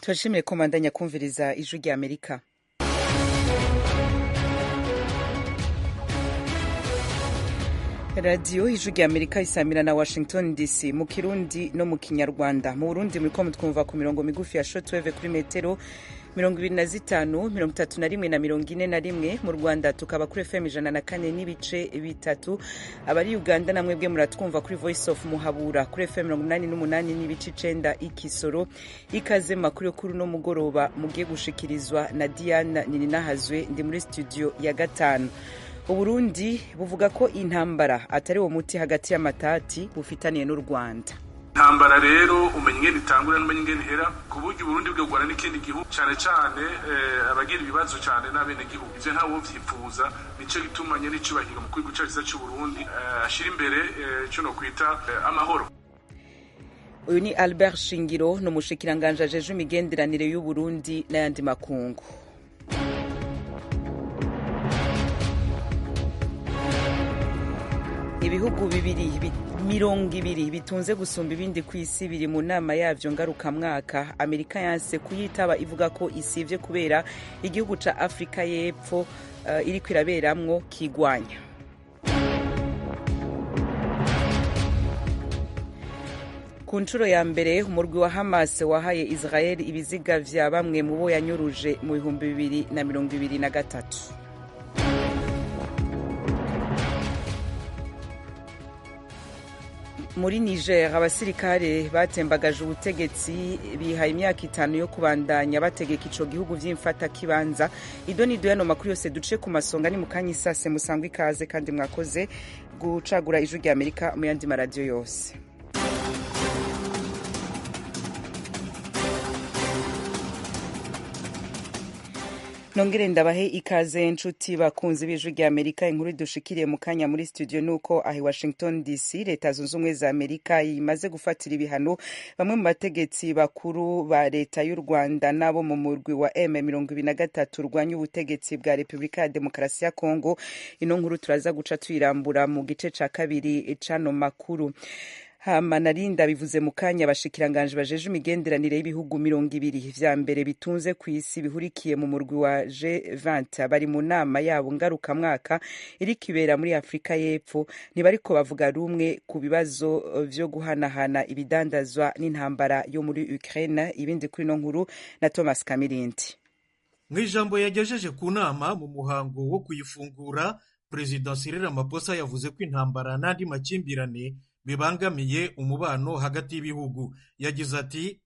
turashimiye ko mandanya kumviriza ijwi rya Amerika. Radio ijwi rya Amerika isamira na Washington DC mu Kirundi no mu Kinyarwanda. Mu Burundi muriko mutwumva ku mirongo migufi ya shortwave kuri metero 25, 31 na 41. Mu Rwanda tukaba kuri FM 104 n'ibice bitatu. Abari Uganda namwe bwe muratwumva kuri Voice of Muhabura kuri FM 88 n'ibice 9 Ikisoro. Ikaze makuru kuri no mugoroba mugiye gushikirizwa na Diana Nininahazwe ndi muri studio ya gatanu. Uburundi buvuga ko intambara atari wo muti hagati y'amatati bufitaniye n'u Rwanda. Intambara rero umenye ingene itangura n'umenye ingene ihera ku buryo Uburundi bwegwana n'ikindi gihugu cyane cyane abagira ibibazo cyane n'abene gihugu ivyo ntawo vyipfuza nico gitumanye n'icubahiro mu kwiga cyaciza cy'u Burundi ashira imbere cyo no kwita amahoro. Uyu ni Albert Shingiro no mushikiranganje ajeje imigenderanire y'u Burundi n'ayandi makungu. Ibihugu mirongo ibiri bitunze gusumba ibindi ku isi biri mu nama yavyo ngarukamwaka. Amerika yanse kuyitaba ivuga ko isivye kubera igihugu ca Afrika y'Epfo iriko iraberamwo kigwanya. Ku nshuro ya mbere umurwi wa Hamas wahaye Israel ibiziga vya bamwe mu bo yanyuruje mu 2023. Muri Niger abasirikare batembagaje ubutegetsi bihaye imyaka 5 yo kubandanya bategeka ico gihugu vy'imfata kibanza. Idoni doyano makuru yose duce ku masonga ni mukanyi sase musangwa ikaze kandi mwakoze gucagura ijwi rya Amerika mu yandi maradio yose. Nongere ndabahe ikaze nshuti bakunzi b'ijwi rya Amerika. Inkuru dushikiriye mu kanya muri studio nuko ahi Washington DC leta zunze ubumwe za Amerika imaze gufatira ibihano bamwe mu bategetsi bakuru ba leta y'u Rwanda nabo mu murwi wa M23 rwanya ubutegetsi bwa Republika ya Demokarasi ya Kongo. Ino nkuru turaza guca tuyirambura mu gice ca kabiri cano makuru. Manarinda bivuze mu kanya abashikiranganje bajeje imigenderanire y'ibihugu 200 vya mbere bitunze ku isi bihurikiye mu murwi wa G20 bari mu nama yabo ngaruka mwaka iri kibera muri Afrika y'Epfo. Ntibariko bavuga rumwe ku bibazo vyo guhanahana ibidandazwa n'intambara yo muri Ukraine. Ibindi kuri no nkuru na Thomas Kamirindi. Mwijambo yagejeje ku nama mu muhango wo kuyifungura, President Cyril Ramaphosa yavuze ko intambara n'andi makimbirane bibangamiye umubano hagati y'ibihugu. Yagize ati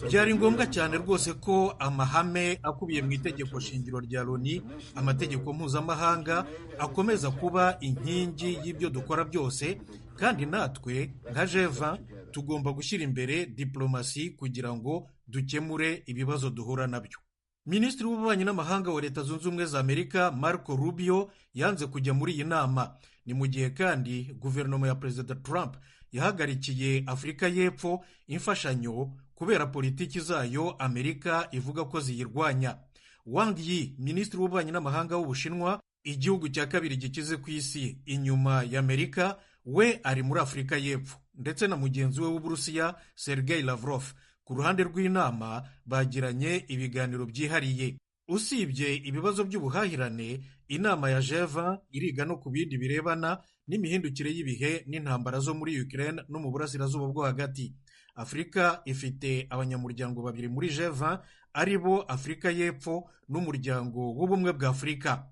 byari ngombwa cyane rwose ko amahame akubiye mu itegeko shingiro rya Loni, amategeko mpuzamahanga akomeza kuba inkingi y'ibyo dukora byose, kandi natwe nka G20 tugomba gushyira imbere diplomasi kugira ngo dukemure ibibazo duhura nabyo. Minisitiri w'ububanyi n'amahanga wa Leta Zunze Ubumwe za Amerika Marco Rubio yanze kujya muri iyi nama. Ni mu gihe kandi guverinoma ya Perezida Trump yahagarikiye Afrika y'Epfo imfashanyo kubera politiki zayo Amerika ivuga ko ziyirwanya. Wang Yi, minisitiri w'ububanyi n'amahanga w'Ubushinwa, igihugu cya kabiri gikize ku isi inyuma ya Amerika, we ari muri Afrika y'Epfo, ndetse na mugenzi we w'Uburusiya Sergei Lavrov. Ku ruhande rw'inama bagiranye ibiganiro byihariye. Usibye ibibazo by'ubuhahirane, inama ya G20 iriga no ku bindi birebana n'imihindukire y'ibihe n'intambara zo muri Ukraine no mu burasirazuba bwo hagati. Afrika ifite abanyamuryango babiri muri G20 aribo Afrika y'Epfo n'umuryango w'ubumwe bwa Afrika.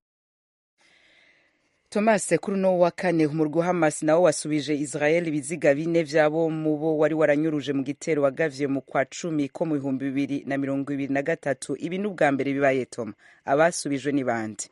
Thomas Kuruno wa kane umurwi wa Hamas nawo wasubije Israel ibiziga 4 vyabo mu bo wari waranyuruje mu gitero wagavye mu kwa 10 ko mu 2023. Ibi n'ubwa mbere bibaye Tom. Abasubijwe ni bande?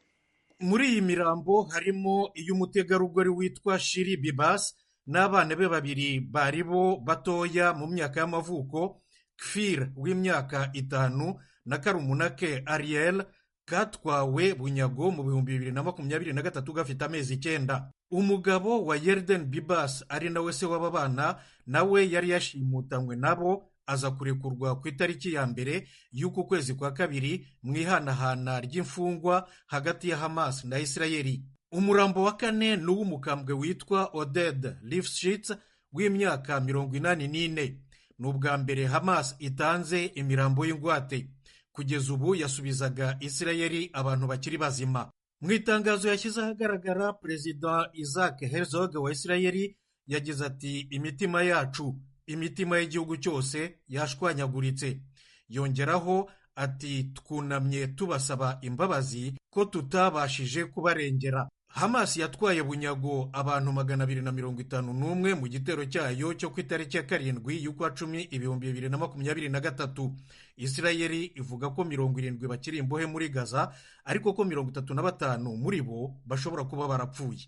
Muri iyi mirambo harimo iy'umutegarugori witwa Shiri Bibas n'abana be babiri baribo batoya mu myaka y'amavuko, Kfir w'imyaka 5 na Karumunake Ariel katwawe bunyago mu 2023 gafite amezi 9. Umugabo wa Yerden Bibas ari nawe se w'aba bana nawe yari yashimutanywe nabo aza kurekurwa ku itariki ya mbere y'uku kwezi kwa kabiri mu ihanahana ry'imfungwa hagati ya Hamas na Israeli. Umurambo wa kane n'uw'umukambwe witwa Oded Lifshitz rw'imyaka 84. Ni ubwa mbere Hamas itanze imirambo y'ingwate. Kugeza ubu yasubizaga Isirayeli abantu bakiri bazima. Mu itangazo yashyize ahagaragara, Perezida Isaac Herzog wa Isirayeli yagize ati imitima yacu, imitima y'igihugu cyose yashwanyaguritse. Yongeraho ati twunamye tubasaba imbabazi ko tutabashije kubarengera. Hamas yatwaye bunyago abantu 251 mu gitero cyayo cyo ku itariki ya 7 y'ukwa 10 2023. Isirayeli ivuga ko 70 bakiri imbohe muri Gaza, ariko ko 35 muri bo bashobora kuba barapfuye.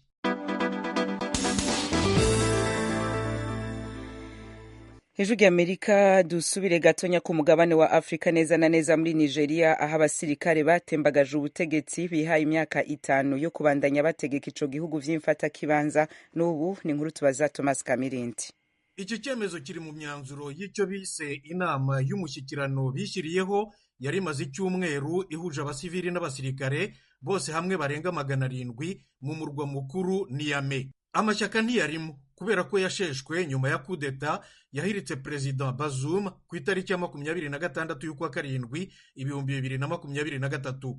Hejuru y'Amerika dusubire gatonya ku mugabane wa Afrika, neza na neza muri Nigeria, aho abasirikare batembagaje ubutegetsi bihaye imyaka 5 yo kubandanya bategeka ico gihugu vy'imfata kibanza. N'ubu ni inkuru tubaza Thomas Kamirindi. Iki cyemezo kiri mu myanzuro y'icyo bise inama y'umushyikirano bishyiriyeho, yari maze icyumweru ihuje abasivili n'abasirikare bose hamwe barenga 700 mu murwa mukuru Niamey. Amashyaka ntiyarimo kubera ko yasheshwe nyuma ya kudeta yahiritse Perezida Bazoum ku itariki ya 26 y'ukwa 7 2023.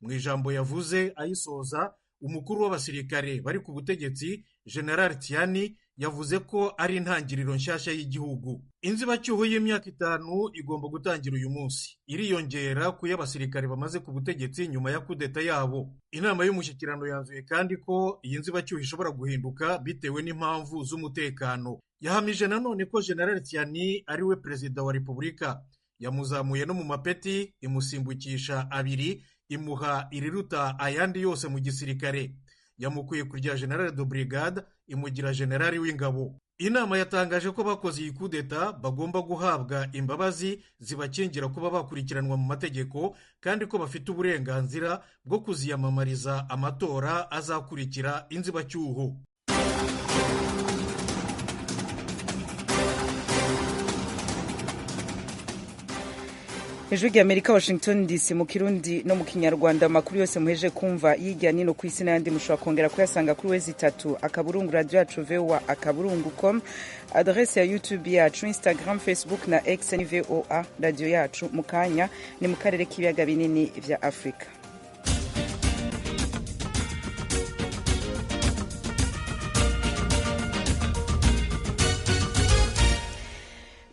Mu ijambo yavuze ayisoza, umukuru w'abasirikare bari ku butegetsi General Tiani yavuze ko ari intangiriro nshyashya y'igihugu. Inzibacyuho y'imyaka 5 igomba gutangira uyu munsi, iriyongera ku y'abasirikare bamaze ku butegetsi nyuma ya kudeta yabo. Inama y'umushyikirano yanzuye kandi ko iyi nzibacyuho ishobora guhinduka bitewe n'impamvu z'umutekano. Yahamije nanone ko General Tiani ari we perezida wa Repubulika. Yamuzamuye no mu mapeti, imusimbukisha 2, imuha iriruta ayandi yose mu gisirikare. Yamukuye kurya General de Brigade, imugira generali w'ingabo. Inama yatangaje ko bakoze iyi kudeta bagomba guhabwa imbabazi zibakingira kuba bakurikiranwa mu mategeko, kandi ko bafite uburenganzira bwo kuziyamamariza amatora azakurikira inzibacyuho. Hejuru y'Amerika, Washington DC, mu Kirundi no mu Kinyarwanda. Amakuru yose muheje kumva yijya nino ku isi n'andi mushobora kongera kuyasanga kuri wezi3 akaburungu radio yacu VOA akaburungu.com, adresse ya YouTube yacu, Instagram, Facebook na X ni VOA radio yacu. Mu kanya ni mu karere k'ibiyaga binini vya Afrika.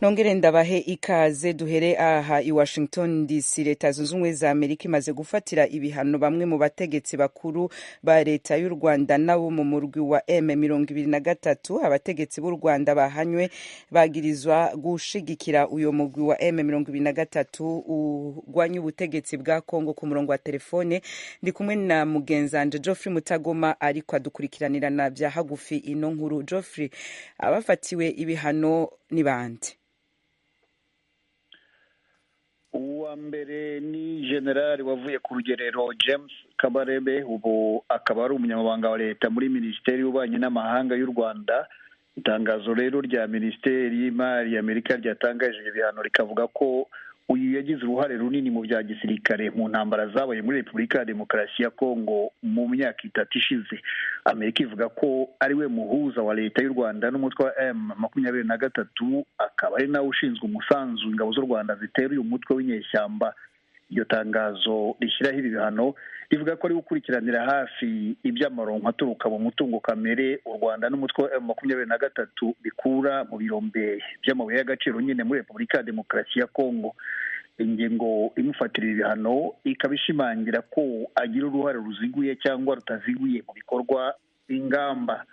Nongere ndabahe ikaze, duhere aha i Washington DC. Leta zunze ubumwe za Amerika imaze gufatira ibihano bamwe mu bategetsi bakuru ba leta y'u Rwanda nabo mu murwi wa M23. Abategetsi b'u Rwanda bahanywe bagirizwa gushigikira uyo murwi wa M23 ugwanya ubutegetsi bwa Kongo. Ku murongo wa telefone ndi kumwe na mugenzanje Geoffrey Mutagoma ariko adukurikiranirana bya hagufi ino nkuru. Geoffrey, abafatiwe ibihano ni bande? Uwa mbere ni generali wavuye ku rugerero James Kabarebe, ubu akaba ari umunyamabanga wa leta muri Minisiteri y'Ububanyi n'Amahanga y'u Rwanda. Itangazo rero rya Minisiteri y'Imari y'Amerika ryatangaje ibihano rikavuga ko uyu yagize uruhare runini mu bya gisirikare mu ntambara zabaye muri Repubulika ya Demokarasi ya Kongo mu myaka 3 ishize. Amerika ivuga ko ari we muhuza wa leta y'u Rwanda n'umutwe wa M23, akaba ari nawe ushinzwe umusanzu ingabo z'u Rwanda zitera uyu mutwe w'inyeshyamba. Iyo tangazo rishyiraho ibi bihano rivuga ko ari gukurikiranira hafi iby'amaronko aturuka mu mutungo kamere u Rwanda n'umutwe wa M23 bikura mu birombe by'amabuye y'agaciro nyine muri Repubulika ya Demokarasi ya Kongo. Ingingo imufatira ibihano ikabishimangira ko agira uruhare ruziguye cyangwa rutaziguye mu bikorwa n'ingamba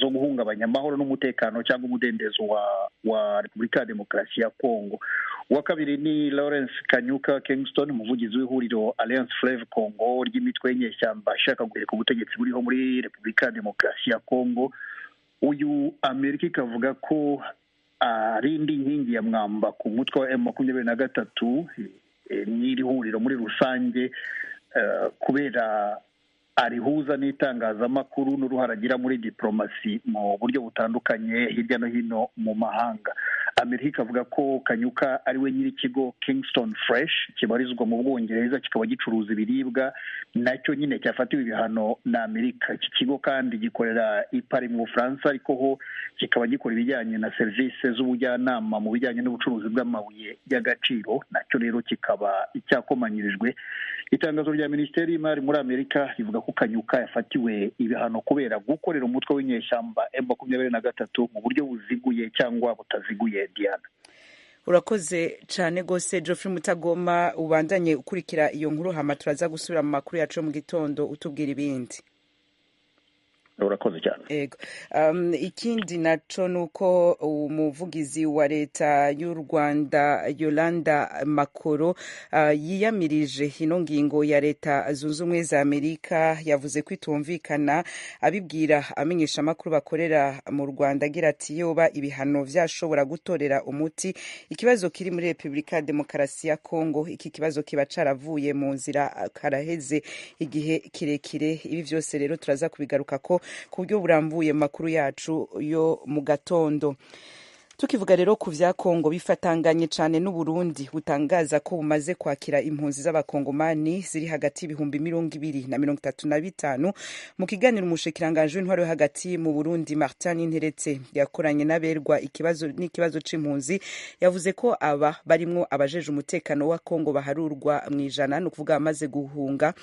zo guhungabanya amahoro n'umutekano cyangwa umudendezo wa Repubulika ya Demokarasi ya Kongo. Uwa kabiri ni Lawrence Kanyuka Kingston, umuvugizi w'ihuriro Alliance Fleuve Congo ry'imitwe y'inyeshyamba ishaka guhirika ubutegetsi buriho muri Repubulika ya Demokarasi ya Kongo. Uyu Amerika ikavuga ko ari indi nkingi ya mwamba ku mutwe wa M23 n'iri huriro muri rusange, kubera arihuza n'itangazamakuru n'uruhare agira muri diplomasi mu buryo butandukanye hirya no hino mu mahanga. Amerika ikavuga ko Kanyuka ari we nyiri ikigo Kingston Fresh kibarizwa mu Bwongereza kikaba gicuruza ibiribwa nacyo nyine cyafatiwe ibihano na Amerika. Iki kigo kandi gikorera i Paris mu Bufaransa ariko ho kikaba gikora ibijyanye na serivisi z'ubujyanama mu bijyanye n'ubucuruzi bw'amabuye y'agaciro, nacyo rero kikaba icyakomanyirijwe. Itangazo rya Minisiteri y'Imari muri Amerika rivuga ko Kanyuka yafatiwe ibihano kubera gukorera umutwe w'inyeshyamba M23 mu buryo buziguye cyangwa butaziguye. Diana, urakoze cyane gose Geoffrey Mutagoma, ubandanye ukurikira iyo nkuru hama turaza gusubira mu makuru yacu mu gitondo utubwira ibindi. Urakoze cyane. Ego. Ikindi naco nuko umuvugizi wa leta y'u Rwanda Yolanda Makoro yiyamirije ino ngingo ya leta zunze ubumwe za Amerika, yavuze ko itumvikana, abibwira amenyesha makuru bakorera mu Rwanda agira ati yoba ibihano vyashobora gutorera umuti ikibazo kiri muri Republika Demokarasi ya Kongo, iki kibazo kiba caravuye mu nzira karaheze igihe kirekire. Ibi vyose rero turaza kubigaruka ko ku buryo burambuye makuru yacu yo mu gatondo. Tukivuga rero ku vya Kongo, bifatanganye cyane n'u Burundi butangaza ko bumaze kwakira impunzi z'abakongomani ziri hagati y'ibihumbi 200 na 35. Mu kiganiro umushikiranganje w'intwaro yo hagati mu Burundi Martin Interetse yakoranye n'aberwa n'ikibazo c'impunzi, yavuze ko aba barimwo abajeje umutekano wa Kongo baharurwa mu ijana, no kuvuga amaze guhunga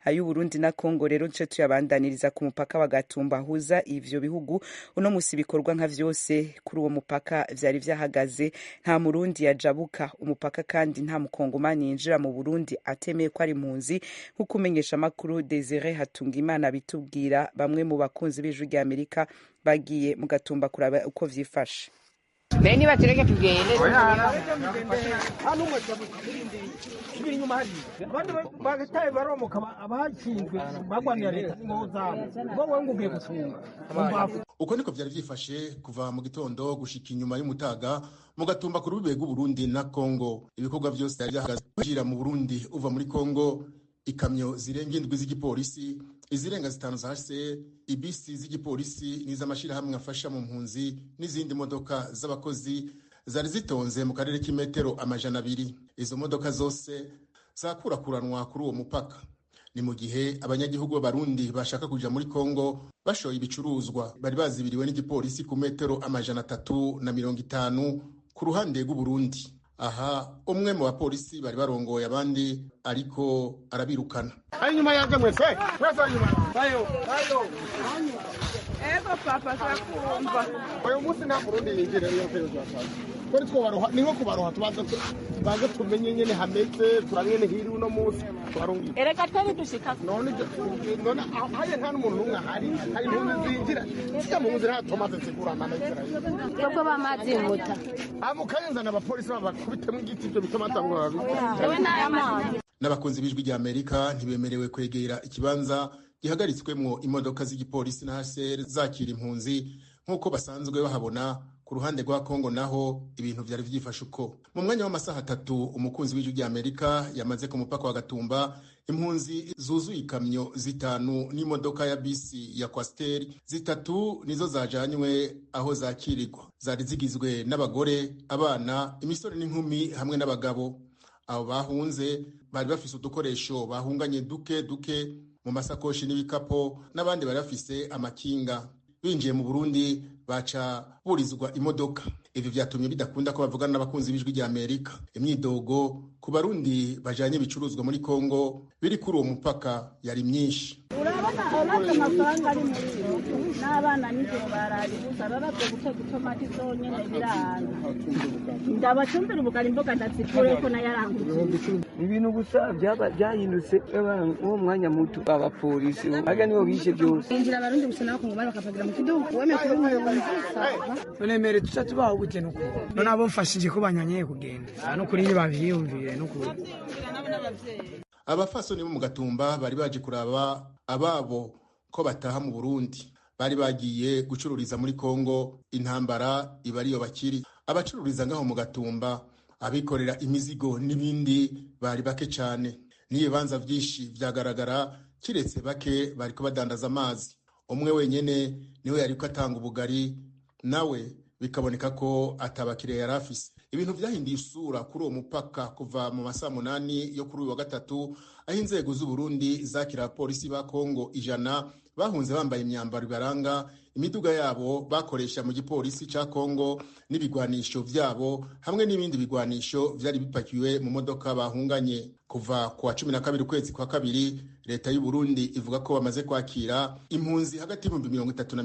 ayu Burundi na Kongo. Rero nce tuyabandaniriza ku mupaka wa Gatumba huza ivyo bihugu. Uno musi bikorwa nka vyose kuri uwo mupaka vyari vyahagaze, nta Murundi yajabuka umupaka kandi nta mukongomani yinjira mu Burundi atemeye ko ari impunzi, nkuko umenyesha makuru Desire Hatungimana bitubwira. Bamwe mu bakunzi b'Ijwi rya Amerika bagiye mu Gatumba kuraba uko vyifashe. Beni batereke tugende hano kibiri nyuma hari bandi bagataye baromoka abahashinzwe bagwanira leta n'imozabo bo ngugiye gufunga. Uko niko byari byifashe kuva mu gitondo gushika inyuma y'umutaga mu Gatumba ku rubibe rw'u Burundi na Kongo. Ibikorwa byose byari byahagaze kwinjira mu Burundi uva muri Kongo. Ikamyo zirenga 7 z'igipolisi, izirenga 5 za HCR, ibisi z'igipolisi n'iz'amashirahamwe afasha mu mpunzi n'izindi modoka z'abakozi zari zitonze mu karere k'imetero 200. Izo modoka zose zakurakuranwa kuri uwo mupaka. Ni mu gihe abanyagihugu b'Abarundi bashaka kuja muri Kongo bashoye ibicuruzwa bari bazibiriwe n'igipolisi ku metero 350 ku ruhande rw'u Burundi. Aha umwe mu bapolisi bari barongoye abandi ariko arabirukana. Nyuma yaje mwese nyuma bayo ego papa sakumva uyu munsi nta Burundi yinjira yo kwezi kwa two baroha ni nko kubaroha tubanza tumenye nyene hameze turangene hiri uno munsi twarongi ereka twari dushika none haye nta n'umuntu n'umwe hari impunzi zinjira sika mu nzira Thomas Segura mana Israel bwo bamazi muta amukayenza n'abapolisi babakubitemo igiti byo bitamatangwa ewe n'amazi. N'abakunzi b'Ijwi rya Amerika ntibemerewe kwegera ikibanza gihagaritswemwo imodoka z'igipolisi na HCR zakira impunzi nk'uko basanzwe bahabona. Ku ruhande rwa Kongo naho ibintu vyari vyifashe uko. Mu mwanya w'amasaha 3 umukunzi w'Ijwi rya Amerika yamaze ku mupaka wa Gatumba, impunzi zuzuye ikamyo 5 n'imodoka ya bisi ya Coaster 3 nizo zajanywe aho zakirirwa. Zari zigizwe n'abagore, abana, imisore n'inkumi hamwe n'abagabo. Abo bahunze bari bafise udukoresho bahunganye duke mu masakoshi n'ibikapo, n'abandi bari bafise amakinga. Binjiye mu Burundi baca burizwa imodoka. Ibi vyatumye bidakunda ko bavugana n'abakunzi b'Ijwi rya Amerika. Imyidogo ku Barundi bajanye ibicuruzwa muri Kongo biri kuri uwo mupaka yari myinshi. Urabona amafaranga ari muri n'abana n'ijoro baraje gusa baravye gutomati zonyene birana ndabacumbira ubugari imboga ndazikure ko nayaranguje ibintu gusa byahindutse uwo mwanya muto abapolisi aga nibo bishe byose injira Abarundi gusa nako ngumara kapagira mu kidugu weme kuri umuyobozi nemere tuba ubukene uko none abo mfashije ko banyanyeye kugenda no kuri bavyiyumvire no kuri Abafasoni bo mu Gatumba bari baje kuraba ababo ko bataha mu Burundi. Bari bagiye gucururiza muri Kongo, intambara ibariyo bakiri. Abacururiza ngaho mu Gatumba, abikorera imizigo n'ibindi bari bake cyane. N'ibibanza vyinshi vyagaragara kiretse bake bariko badandaza amazi. Umwe wenyene niwe yariko atanga ubugari, nawe bikaboneka ko atabakiriya yari afise. Ibintu vyahinduye isura kuri uwo mupaka kuva mu masaha 8 yo kuri uyu wa gatatu, aho inzego z'u Burundi zakira abapolisi ba Kongo 100 bahunze bambaye imyambaro ibaranga, imiduga yabo bakoresha mu gipolisi ca Kongo n'ibigwanisho vyabo hamwe n'ibindi bigwanisho vyari bipakiwe mu modoka bahunganye. Kuva ku wa 12 ukwezi kwa kabiri, leta y'u Burundi ivuga ko bamaze kwakira impunzi hagati y'ibihumbi 30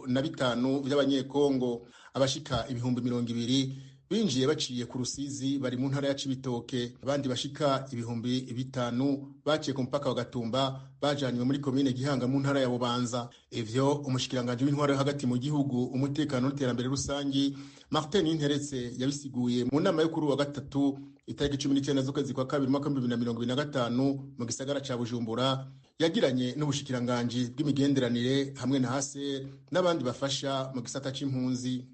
na 35 by'abanyekongo. Abashika ibihumbi 200 binjiye baciye ku Rusizi bari mu ntara ya Cibitoke, abandi bashika ibihumbi 5 baciye ku mpaka wa Gatumba bajanywe muri komine Gihanga mu ntara ya Bubanza. Ivyo umushikiranganje w'intwaro hagati mu gihugu, umutekano n'iterambere rusangi Martin Interetse yabisiguye mu nama yo kuri wa gatatu itariki 19 z'ukwezi kwa kabiri 2025 mu gisagara ca Bujumbura, yagiranye n'ubushikiranganje bw'imigenderanire hamwe na hase n'abandi bafasha mu gisata c'impunzi.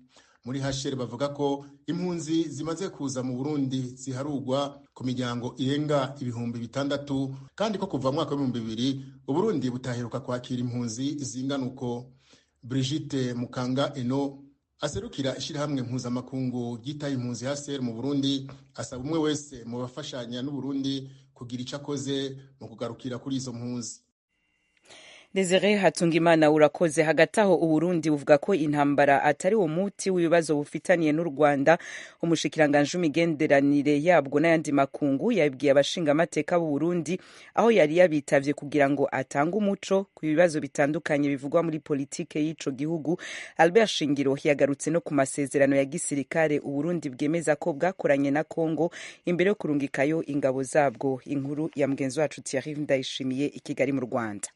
Muri hashere bavuga ko impunzi zimaze kuza mu Burundi ziharugwa ku miryango irenga ibihumbi 6, kandi ko kuva mwaka wa 2000 Uburundi butaheruka kwakira impunzi zinganuko. Brigitte Mukanga Eno aserukira ishirahamwe mpuzamakungu ryitaye impunzi hasere mu Burundi asaba umwe wese mu bafashanya n'u Burundi kugira ico akoze mu kugarukira kuri izo mpunzi. Desire Hatungimana, urakoze. Hagati aho Uburundi buvuga ko intambara atari wo muti w'ibibazo bufitaniye n'u Rwanda. Umushikiranganje w'imigenderanire yabwo n'ayandi makungu yabwiye abashinga amateka b'u Burundi aho yari yabitavye kugira ngo atange umuco ku bibazo bitandukanye bivugwa muri politike y'ico gihugu. Albert Shingiro yagarutse no ku masezerano ya gisirikare u Burundi bwemeza ko bwakoranye na Kongo imbere yo kurungikayo ingabo zabwo. Inkuru ya mugenzi wacu Thierry Ndayishimiye i Kigali mu Rwanda.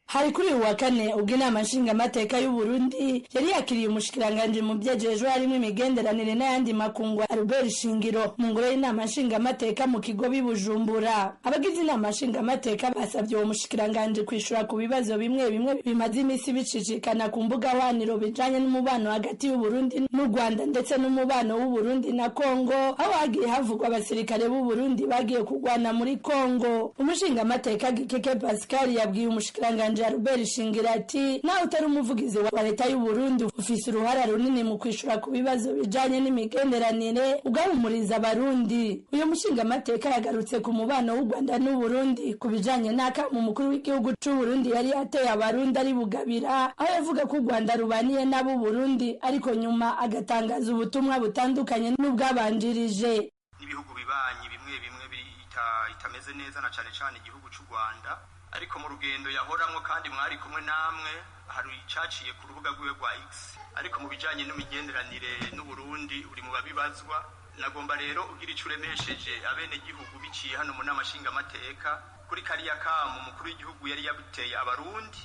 Hari kuri uyu wa kane ubwo inama nshingamateka y'u Burundi yari yakiriye umushikiranganje mu byejejwe harimo imigenderanire n'ayandi makungu Albert Shingiro mu ngoro y'inama nshingamateka mu kigo bibujumbura. Abagize inama nshingamateka basabye uwo mushikiranganje kwishura ku bibazo bimwe bimwe bimaze imisi bicicikana ku mbuga hwaniro bijanye n'umubano hagati y'u Burundi n'u Rwanda ndetse n'umubano w'u Burundi na Kongo, aho hagiye havugwa abasirikare b'u Burundi bagiye kugwana muri Kongo. Umushingamateka Gikeke Pascal yabwiye umushikiranganje Albert Shingiro ati nawe utari umuvugizi wa leta y'u Burundi ufise uruhara runini mu kwishura ku bibazo bijanye n'imigenderanire ugahumuriza abarundi. Uyu mushingamateka yagarutse ku mubano w'u Rwanda n'u Burundi ku bijanye n'aka mu mukuru w'igihugu c'u Burundi yari yateye abarundi ari Bugabira, aho yavuga ko u Rwanda rubaniye n'abo Burundi ariko nyuma agatangaza ubutumwa butandukanye n'ubwabanjirije. Ibihugu bibanyi bimwe bimwe itameze neza na cane cane igihugu c'u Rwanda, ariko mu rugendo yahoramwo kandi mwari kumwe namwe hari icaciye ku rubuga rwiwe rwa X, ariko mu bijanye n'imigenderanire n'u Burundi uri mu babibazwa. Nagomba rero ugira ico uremesheje abene gihugu biciye hano mu nama nshingamateka kuri kariya kamu umukuru w'igihugu yari yabuteye abarundi,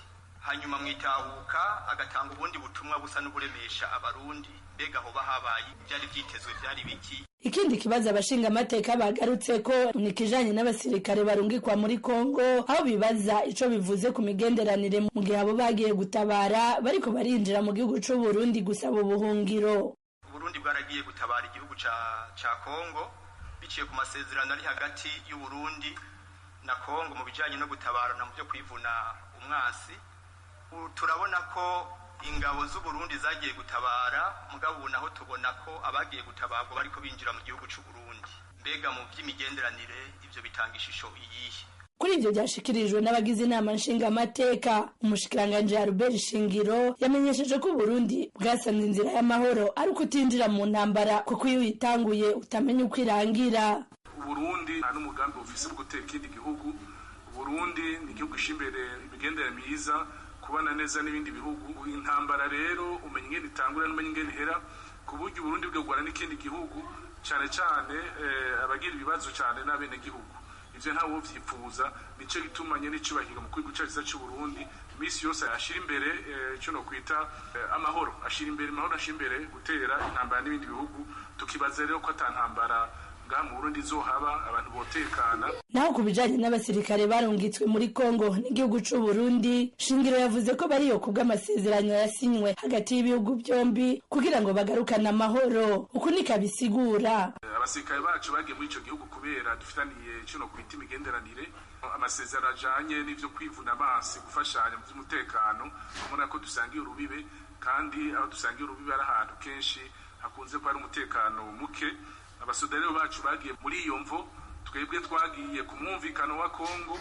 hanyuma mwitahuka agatanga ubundi butumwa busa n'uburemesha abarundi. Mbega aho bahabaye byari byitezwe byari biki? Ikindi kibazo abashinga amateka bagarutse ko ni kijanye n'abasirikare barungikwa muri Kongo, aho bibaza ico bivuze ku migenderanire mu gihe abo bagiye gutabara bariko barinjira mu gihugu c'u Burundi gusaba ubuhungiro. Burundi bwaragiye gutabara igihugu ca Kongo biciye ku masezerano ari hagati y'u Burundi na Kongo mu bijanye no gutabarana mu byo kwivuna umwasi. Turabona ko ingabo z'u Burundi zagiye gutabara, mugabo naho tubona ko abagiye gutabarwa bariko binjira mu gihugu c'u Burundi. Mbega mu by'imigenderanire ivyo bitanga ishusho iyihe? Kuri ivyo byashikirijwe n'abagize inama nshingamateka, umushikiranganje Albert Shingiro yamenyesheje ko Burundi bwasanze inzira y'amahoro ariko utinjira mu ntambara kuko iyo uyitanguye utamenya uko irangira. Burundi nta n'umugambi ufise bwo gutera ikindi gihugu. Burundi ni igihugu ishimbere imigenderanire myiza, kubana neza n'ibindi bihugu. Intambara rero umenye ingene itangura n'umenye ingene ihera, ku buryo Burundi bwegwana n'ikindi gihugu cane cane abagira ibibazo cane n'abene gihugu. Ivyo ntawo vyipfuza, nico gitumanye n'icubahiro mu kwiga cyaza c'u Burundi misi yose ashira imbere ico no kwita amahoro, ashira imbere amahoro, ashira imbere gutera intambara n'ibindi bihugu. Tukibaza rero ko atantambara ngaha mu Burundi zohaba abantu botekana. Naho ku bijanye n'abasirikare barungitswe muri Kongo n'igihugu c'u Burundi, Shingiro yavuze ko bariyo kubw'amasezerano yasinywe hagati y'ibihugu byombi kugira ngo bagarukane amahoro. Uku nikabisigura abasirikare bacu bagiye muri ico gihugu kubera dufitaniye cyo no kwita imigenderanire, amasezerano ajanye n'ivyo kwivuna amaso, gufashanya mu by'umutekano. Ubona ko dusangiye urubibe, kandi aho dusangiye urubibe ari ahantu kenshi hakunze kuba ari umutekano muke. Abasodari bacu bagiye muri iyo mvo, twebwe twagiye ku mwumvikano wa Kongo,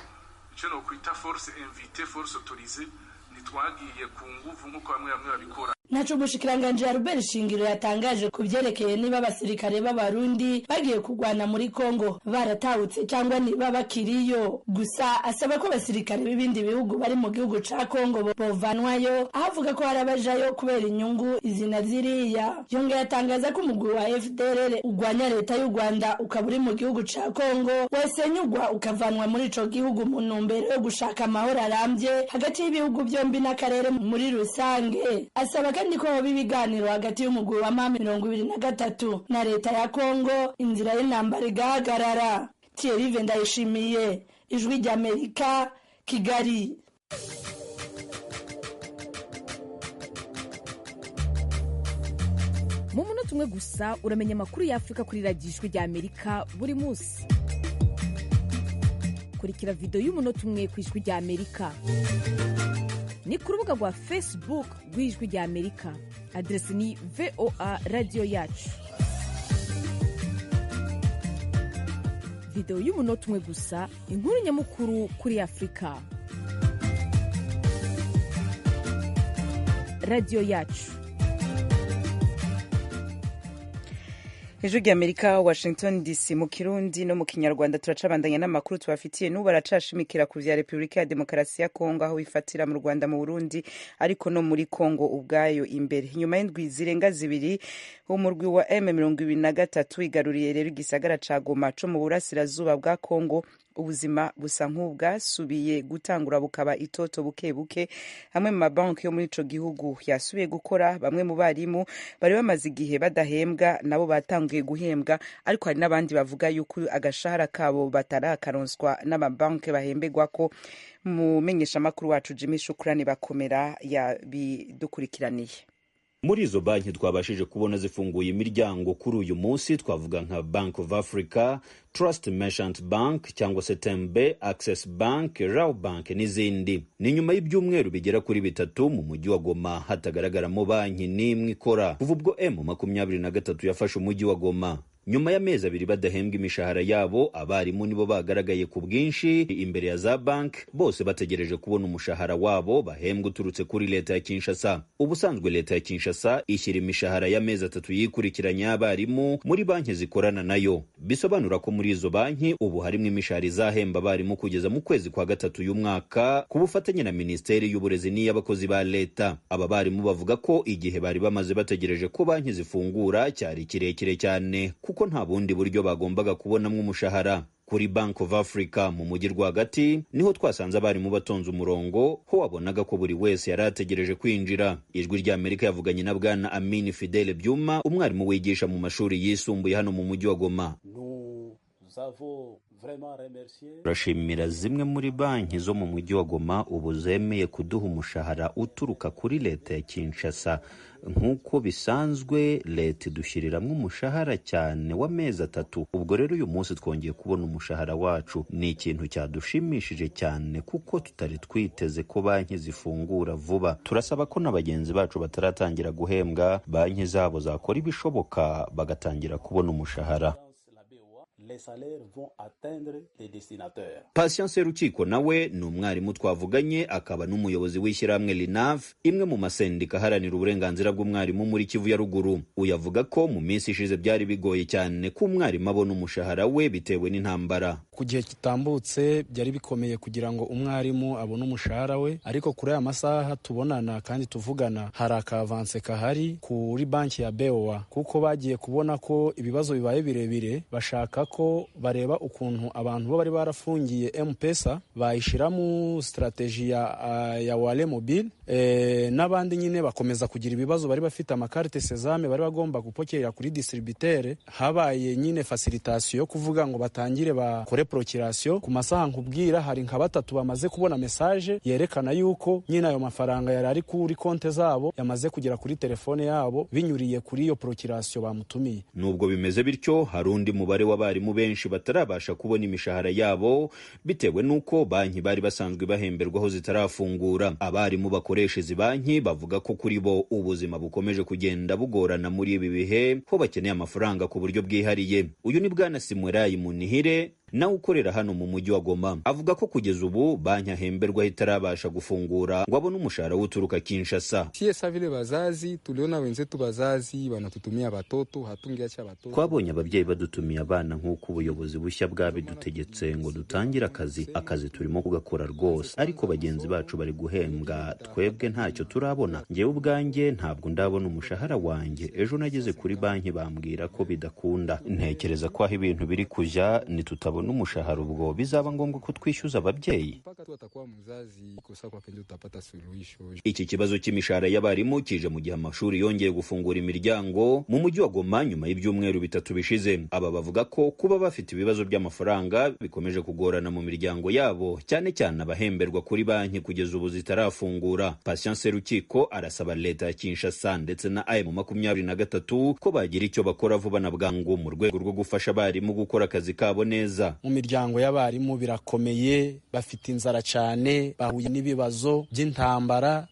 icyo no kwita force invitée, force autorisée, ntitwagiye ku nguvu nk'uko bamwe babikora. Naco umushikiranganje ya Albert Shingiro yatangaje ku byerekeye niba abasirikare b'abarundi bagiye kugwana muri Kongo baratawutse cyangwa niba bakiriyo. Gusa asaba ko abasirikare b'ibindi bihugu bari mu gihugu ca Kongo bovanwayo, ahavuga ko harabajayo kubera inyungu izina ziriya. Yongeye yatangaza ko umugwi wa FDLR ugwanya leta y'u Rwanda ukaba uri mu gihugu ca Kongo wasenyugwa ukavanwa muri ico gihugu mu ntumbero yo gushaka amahoro arambye hagati y'ibihugu byombi n'akarere muri rusange. Asaba kandi ko bibiganiro hagati y'umugwi wa M23 na leta ya Kongo inzira y'intambara igahagarara. Thierry Vendayishimiye, Ijwi ry'Amerika, Kigali. Mu munota umwe gusa uramenya amakuru y'Afrika kuri radiyo Ijwi ry'Amerika buri munsi. Kurikira video y'umunota umwe ku Ijwi ry'Amerika. Ni ku rubuga rwa Facebook rw'Ijwi ry'Amerika. Adresi ni VOA Radio Yacu. Video y'umunota umwe gusa, inkuru nyamukuru kuri Afrika. Radio Yacu. Ijwi ry'Amerika, Washington DC, mu Kirundi no mu Kinyarwanda. Turacabandanya n'amakuru tubafitiye. N'ubu baracashimikira ku vya Republika ya Demokarasi ya Kongo, aho bifatira mu Rwanda, mu Burundi, ariko no muri Kongo ubwayo imbere. Nyuma y'indwi zirenga zibiri, umurwi wa M23 igaruriye rero igisagara ca Goma co mu burasirazuba bwa Kongo. Ubuzima busa nk'ubwasubiye gutangura bukaba itoto buke buke. Hamwe mu mabanki yo muri ico gihugu yasubiye gukora, bamwe mu barimu bari bamaze igihe badahembwa nabo batanguye guhembwa, ariko hari n'abandi bavuga yuko agashahara kabo batarakaronswa n'amabanki bahembegwa ko. Mumenyesha makuru wacu Jimmy Shukrani Bakomera yabidukurikiraniye. Muri izo banki twabashije kubona zifunguye imiryango kuri uyu munsi, twavuga nka Bank of Africa, Trust Merchant Bank cyangwa se Tembe, Access Bank, Raw Bank n'izindi. Ni nyuma y'ibyumweru bigera kuri bitatu mu mujyi wa Goma hatagaragaramo banki n'imwe ikora kuva ubwo M23 yafashe umujyi wa Goma. Nyuma y'amezi abiri badahembwa imishahara yabo, abarimu nibo bagaragaye ku bwinshi imbere ya za bank, bose bategereje kubona umushahara wabo bahembwa uturutse kuri leta ya Kinshasa. Ubusanzwe leta ya Kinshasa ishyira imishahara y'amezi 3 yikurikiranya y'abarimu muri banki zikorana nayo. Bisobanura ko muri izo banki ubu harimo imishahara izahemba abarimu kugeza mu kwezi kwa gatatu y'umwaka ku bufatanye na Minisiteri y'Uburezi n'iy'abakozi ba leta. Aba barimu bavuga ko igihe bari bamaze bategereje ko banki zifungura cyari kirekire cyane, kuko nta bundi buryo bagombaga kubonamwo umushahara. Kuri Bank of Africa mu mujyi rwagati niho twasanze abarimu batonze umurongo, ho wabonaga ko buri wese yari ategereje kwinjira. Ijwi ry'Amerika yavuganye na Bwana Amini Fidele Byuma, umwarimu wigisha mu mashuri yisumbuye hano mu mujyi wa Goma. Turashimira zimwe muri banki zo mu mujyi wa Goma ubu zemeye kuduha umushahara uturuka kuri leta ya Kinshasa. Nk'uko bisanzwe leta idushyiriramwo umushahara cyane w'amezi 3. Ubwo rero uyu munsi twongeye kubona umushahara wacu. Ni ikintu cyadushimishije cyane kuko tutari twiteze ko banki zifungura vuba. Turasaba ko n'abagenzi bacu bataratangira guhembwa, banki zabo zakora ibishoboka bagatangira kubona umushahara. Les salaires vont atteindre les destinataires. Patience Rukiko nawe ni umwarimu twavuganye, akaba n'umuyobozi w'ishyirahamwe Linav, imwe mu masendika haranira uburenganzira bw'umwarimu muri Kivu ya Ruguru. Uyavuga ko mu minsi ishize byari bigoye cyane ko umwarimu abona umushahara we bitewe n'intambara. Ku gihe kitambutse byari bikomeye kugira ngo umwarimu abone umushahara we, ariko kuri aya masaha tubonana kandi tuvugana hari akavanse kahari kuri banki ya BOA, kuko bagiye kubona ko ibibazo bibaye birebire, bashaka ko nuko bareba ukuntu abantu bo bari barafungiye M-Pesa bayishiramo strategy ya Wale Mobile, n'abandi nyine bakomeza kugira ibibazo, bari bafite amakarite Sezame bari bagomba gupokera kuri distributeur. Habaye nyine facilitation yo kuvuga ngo batangire bakore procuration. Ku masaha nkubwira hari nka batatu bamaze kubona message yerekana yuko nyine ayo mafaranga yari ari kuri konte zabo yamaze kugera kuri telefone yabo binyuriye kuri iyo procuration bamutumiye. Nubwo bimeze bityo, hari undi mubare w'abarimu benshi batarabasha kubona imishahara yabo bitewe nuko banki bari basanzwe bahemberwaho zitarafungura. Abarimu bakoresha izi banki bavuga ko kuri bo ubuzima bukomeje kugenda bugorana muri ibi bihe, ho bakeneye amafaranga ku buryo bwihariye. Uyu ni Bwana Simwerayi Munihire, nawe ukorera hano mu mujyi wa Goma, avuga ko kugeza ubu banki ahemberwa itarabasha gufungura ngo abone umushahara uturuka Kinshasa. Sasa vile bazazi tuliona wenzetu bazazi banatutumia batoto, hatungiacha batoto. Twabonye ababyeyi badutumia abana nk'uko ubuyobozi bushya bwabidutegetse ngo dutangire akazi turimo kugakora rwose, ariko bagenzi bacu bari guhembwa, twebwe ntacyo turabona. Ngewe ubwanjye ntabwo ndabona umushahara wanjye. Ejo nageze kuri banki bambwira ko bidakunda. Ntekereza ko aho ibintu biri kujya nitutabona n'umushahara ubwo bizaba ngombwa ko twishyuza ababyeyi. Iki kibazo cy'imishahara y'abarimu kije mu gihe amashuri yongeye gufungura imiryango mu mujyi wa Goma nyuma y'ibyumweru 3 bishize. Aba bavuga ko kuba bafite ibibazo by'amafaranga bikomeje kugorana mu miryango yabo, cyane cyane abahemberwa kuri banki kugeza ubu zitarafungura. Patience Rukiko arasaba leta ya Kinshasa ndetse na M23 ko bagira icyo bakora vuba na bwangu mu rwego rwo gufasha abarimu gukora akazi kabo neza. Mu miryango y'abarimu birakomeye, bafite inzara cyane, bahuye n'ibibazo by'intambara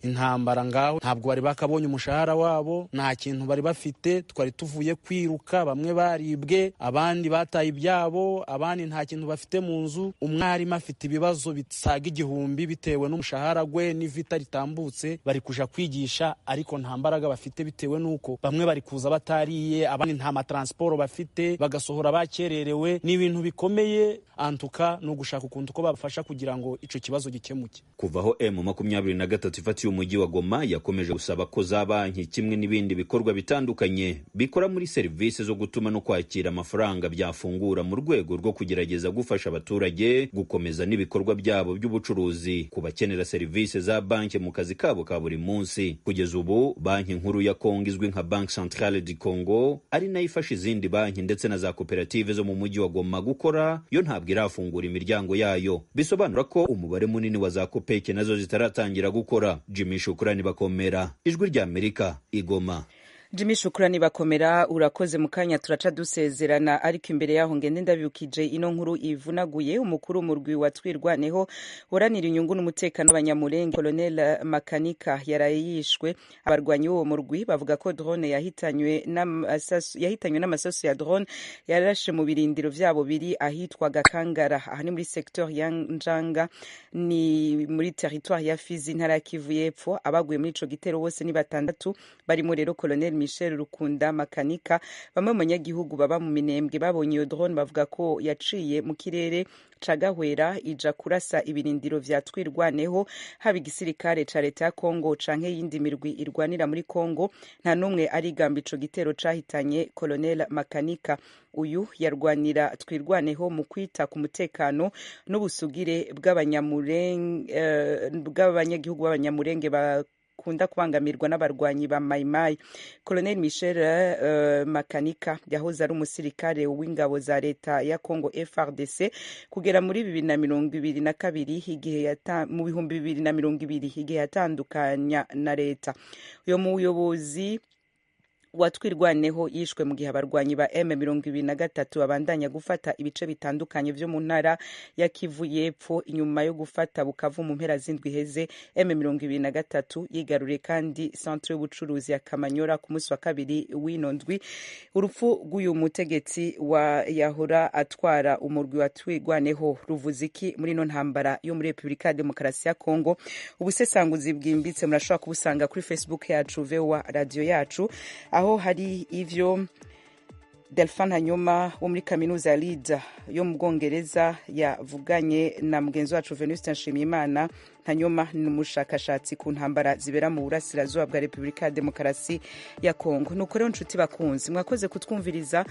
ngaho ntabwo bari bakabonye umushahara wabo, nta kintu bari bafite. Twari tuvuye kwiruka, bamwe baribwe, abandi bataye ibyabo, abandi nta kintu bafite mu nzu. Umwarimu afite ibibazo bisaga 1000 bitewe n'umushahara gwe n'ivita ritambutse, bari kuja kwigisha ariko nta mbaraga bafite bitewe nuko bamwe bari kuza batariye, abandi nta matransport bafite, bagasohora bakererewe. N'ibintu bikomeye, antuka no gushaka ukuntu ko bafasha kugira ngo ico kibazo gikemuke. Kuvaho M23 ifatiye umujyi wa Goma yakomeje gusaba ko za banki kimwe n'ibindi bikorwa bitandukanye bikora muri serivisi zo gutuma no kwakira amafaranga byafungura mu rwego rwo kugerageza gufasha abaturage gukomeza n'ibikorwa byabo by'ubucuruzi ku bakenera serivisi za banki mu kazi kabo ka buri munsi. Kugeza ubu banki nkuru ya Kongo izwi nka Banque Centrale du Congo ari nayo ifasha izindi banki ndetse na za koperative zo mu mujyi wa Goma gukora, yo ntabwo irafungura imiryango yayo. Bisobanura ko umubare munini wa za kopeke nazo zitaratangira gukora. Jimmy Shukrani Bakomera, Ijwi rya Amerika, Igoma. Jimmy Shukrani Bakomera, urakoze. Mukanya turaca dusezerana, ariko imbere yaho ngende ndabibukije ino nkuru ivunaguye. Umukuru murwi wa Twirwaneho uranira inyungu n'umutekano w'abanyamulenge Colonel Makanika yarayishwe. Abarwanyi b'uwo murwi bavuga ko drone yahitanywe n'amasasu ya drone yarashe mu birindiro vyabo biri ahitwa Gakangara, aha ni muri secteur ya Njanga, ni muri territoire ya Fizi, ntara ya Kivu y'Epfo. Abaguye muri ico gitero bose ni 6, barimo rero Colonel Michel Rukunda Makanika. Bamwe mu banyagihugu baba mu Minembwe babonye iyo drone bavuga ko yaciye mu kirere cagahwera ija kurasa ibirindiro vya Twirwaneho, haba igisirikare ca leta ya Kongo canke yindi mirwi irwanira muri Kongo. Nta numwe arigamba ico gitero cahitanye Colonel Makanika. Uyu yarwanira Twirwaneho mu kwita ku mutekano n'ubusugire bw'abanyagihugu b'abanyamurenge kunda kubangamirwa n'abarwanyi ba Maimai. Colonel Michel Makanika yahoze ari umusirikare w'ingabo za leta ya Kongo FARDC kugera muri 2022 igihe mu 2020 igihe yatandukanya na leta. Uyo muyobozi Twirwaneho yishwe mu gihe abarwanyi ba M23 babandanya gufata ibice bitandukanye vyo mu ntara ya Kivu y'Epfo. Inyuma yo gufata Bukavu mu mpera z'indwi heze, M23 yigaruriye kandi centre y'ubucuruzi ya Kamanyora ku munsi wa 2 w'ino ndwi. Urupfu rw'uyu mutegetsi yahora atwara umurwi wa Twirwaneho ruvuziki muri no ntambara yo muri Republika ya Demokarasi ya Kongo. Ubusesanguzi bwimbitse murashobora kubusanga kuri Facebook yacu VOA radio yacu, aho hari ivyo Delphin Hanyuma wo muri kaminuza ya Leeds yo mu Bwongereza yavuganye na mugenzi wacu Venuste Nshimiyimana. Hanyuma ni umushakashatsi ku ntambara zibera mu burasirazuba bwa Repubulika ya Demokarasi ya Kongo. Nuko rero nshuti bakunzi, mwakoze kutwumviriza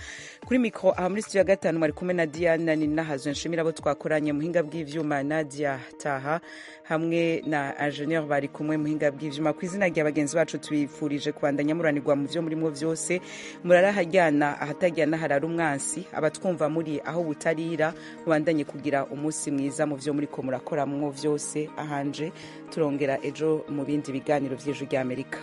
kuri mikro aha muri studio ya gatanu mwari kumwe na Diana Ninahazo. Nshimira abo twakoranye muhinga bw'ivyuma Nadia Taha hamwe na ingenieur bari kumwe muhinga bw'ivyuma. Kwizina rya bagenzi bacu twifurije kwandanya muranirwa mu vyo murimo vyose, murarahajyana ahatajyana harara umwansi, abatwumva muri aho butarira mubandanye kugira umunsi mwiza mu vyo muriko murakora mu vyose. Ahanje turongera ejo mu bindi biganiro vy'Ijwi ry'Amerika.